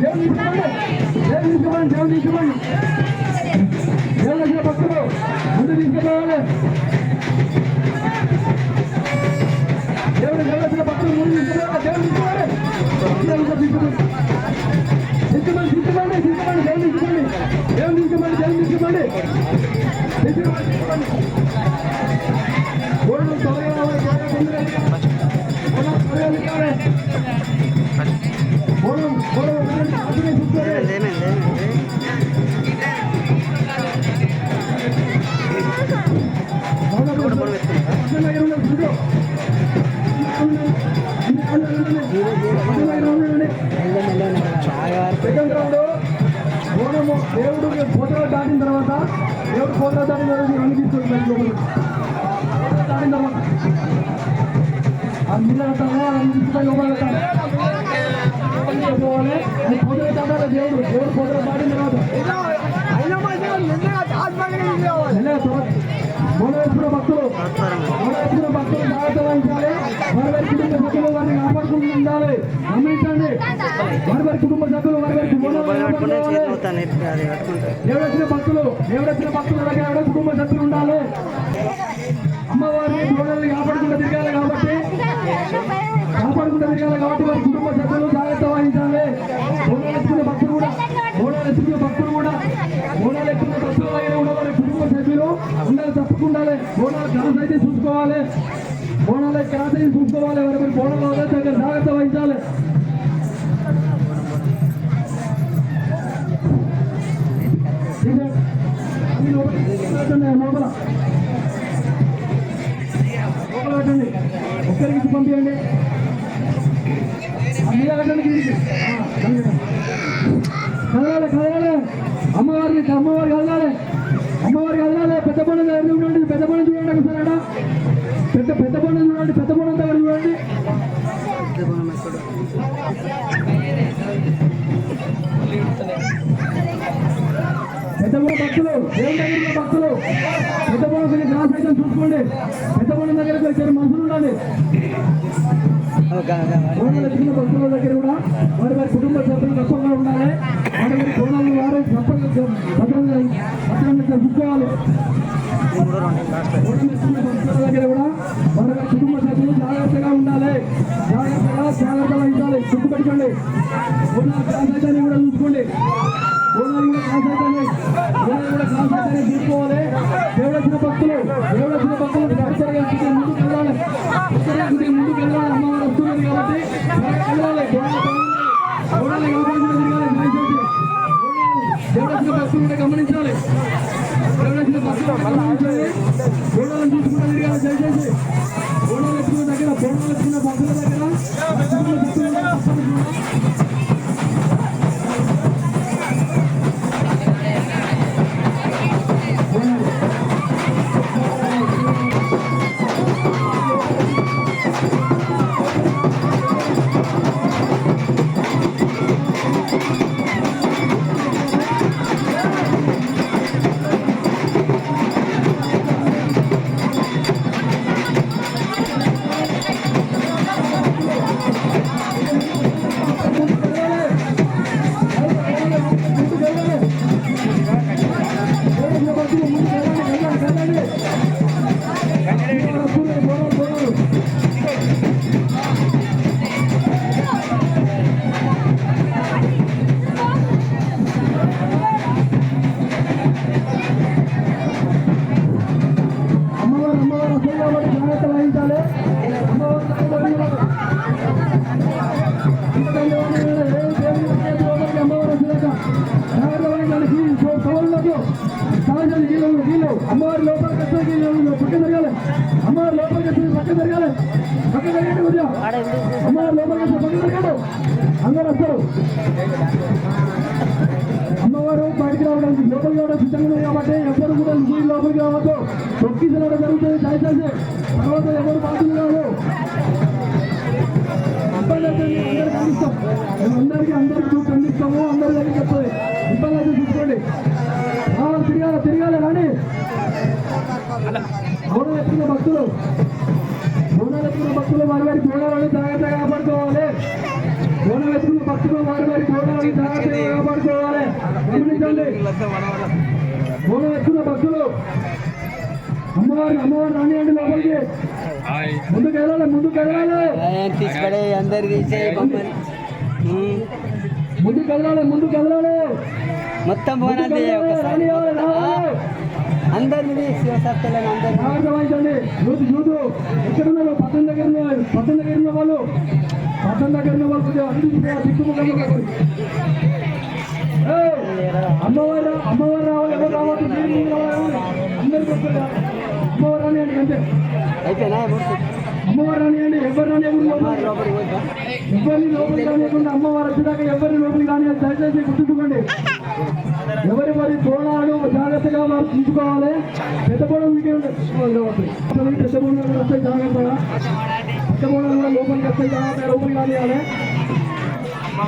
దేవుని తీసుకోండి దేవుని భక్తులు ముందు తీసుకుపోవాలి. దేవుని దేవుసిన భక్తులు ముందు తీసుకుపోవాలి. దేవుని తీసుకోవాలి. తీసుకోండి తీసుకోండి తీసుకోండి దేవుని తీసుకోండి దేవుని తీసుకోండి దేవుని తీసుకోండి తీసుకోండి. గోడలు త్వరగా దేవుడు పోతలు దాటిన తర్వాత దేవుడు పోతలు దాటిన తర్వాత అన్ని తీసుకుంటారు. దాటిన తర్వాత ఆ నీళ్ళు కట్టాలి అన్ని తీసుకుపోయి లోపల పోవాలి. అది పోతలు దాటాలి. దేవుడు పోతలు దాటిన తర్వాత మూడవేసుకున్న భక్తులు జాగ్రత్త వహించాలి. వారి కుటుంబ సభ్యులు వారిని కాపాడుకుంటూ ఉండాలి. గమనించండి. వారి కుటుంబ సభ్యులు దేవుడొచ్చిన భక్తుల దగ్గర కుటుంబ సభ్యులు ఉండాలి. అమ్మవారిని గోడల్ని కాపాడుకుంటూ తిరగాలి కాబట్టి వారి కుటుంబ సభ్యులు జాగ్రత్త వహించాలి. గోడలెత్తుకున్న భక్తులు కూడా గోడలు ఎత్తుకున్న భక్తుల దగ్గర ఉన్న వారి కుటుంబ సభ్యులు ఉండాలి. తప్పకుండా బోనాలు క్రాస్ అయితే చూసుకోవాలి. బోనాలు క్రాస్ అయితే చూసుకోవాలి. వారి బోనాలు దగ్గర జాగ్రత్త వహించాలి. లోపల పెట్టండి. ఒక్కరికి పంపించండి. కదలాలి కదలాలి. అమ్మవారికి కదలాలి. పెద్ద పండుగ చూడండి. పెద్ద పండుగ చూడండి. ఒకసారి పెద్ద పండుగ చూడండి. పెద్ద పండుగ దగ్గర చూడండి. పెద్ద పండుగ భక్తులు దేవుని దగ్గర భక్తులు పెద్ద పండుగ కొంచెం గ్రాస్ అయితే చూసుకోండి. పెద్ద పండుగ దగ్గర కొంచెం మనుషులు ఉండాలి. భక్తుల దగ్గర కూడా వారి కుటుంబ సభ్యులు తప్పకుండా ఉండాలి. వారి కోణాలు వారు భద్రంగా చూసుకోవాలి. భక్తుల దగ్గర కూడా వారి కుటుంబ సభ్యులు జాగ్రత్తగా ఉండాలి. జాగ్రత్త వహించాలి. గుర్తుపెట్టుకోండి. అయితే కూడా చూసుకోండి. చూసుకోవాలి. దేవుడొచ్చిన భక్తులు ముందుకు వెళ్ళాలి. ముందుకు వెళ్ళాలి. అమ్మవారు వస్తున్నది కాబట్టి వెళ్ళాలి. దేవుడొచ్చిన భక్తులు కూడా గమనించాలి. దేవుడొచ్చిన భక్తులు గమనించాలి. గోడలను చూసుకుంటూ తిరగాలి. దయచేసి గోడలు ఎత్తుకున్న దగ్గర భక్తుల దగ్గర అమ్మవారి లోపలికి వస్తే పక్క జరగాలి. అమ్మవారి లోపలికి వస్తే పక్క జరగాలి. పక్క జరగండి. ఉదయం అమ్మవారి లోపలికి వస్తే పక్క జరగడు. అందరూ వస్తారు. అమ్మవారు బయటికి రావడానికి లోపలికి రావడం సిద్ధంగా ఉంది కాబట్టి ఎవరు కూడా గుడి లోపలికి రావద్దు. తొక్కిసలడం జరుగుతుంది. దయచేసి తర్వాత ఎవరు బాధ్యులు కాదు. ఇబ్బంది అయితే అందరికి అందిస్తాం. మేము అందరికీ ఖండిస్తాము. అందరి దగ్గర చెప్తుంది. ఇబ్బంది అయితే చూసుకోండి. తిరగాలి కానీ బోనాలు ఎత్తుకున్న భక్తులు వారి వారి బోనాలను జాగ్రత్తగా కాపాడుకోవాలి. బోనాలు ఎత్తుకున్న భక్తులు వారి వారి బోనాలను జాగ్రత్తగా కాపాడుకోవాలి. గమనించండి, బోనం ఎక్కువ భక్తులు అమ్మవారు రానియండి లోపలికి. ముందుకు వెళ్ళాలి, ముందుకు వెళ్ళాలి, ముందుకు వెళ్ళాలి, ముందుకు వెళ్ళాలి. మొత్తం పోనాలి అందరినీ వహించండి. యూత్ ఎక్కడున్నారు? పట్టణ దగ్గర ఉన్న వాళ్ళు పట్టణ దగ్గర ఉన్న వాళ్ళు అమ్మవారు రావాలి. ఎవరు రావాలి? అందరికీ వస్తారు. అమ్మవారు రానియండి అంతే. అయిపోయినా అమ్మవారు రానియండి. ఎవరు రానివ్వండి, ఎవరిని లోపలికి రానియకుండా అమ్మవారు వచ్చేదాకా ఎవరిని లోపలికి రానియండి. దయచేసి గుర్తుంచుకోండి. ఎవరి మరి బోనాలు జాగ్రత్తగా వారు తీసుకోవాలి. పెద్ద బోనం మీకే ఉంటాయి. పెద్ద బోనాలు వస్తాయి జాగ్రత్తగా. పెద్ద బోనాలు కూడా లోపలికి వస్తాయి జాగ్రత్తగా లోపలికి రానియాలి.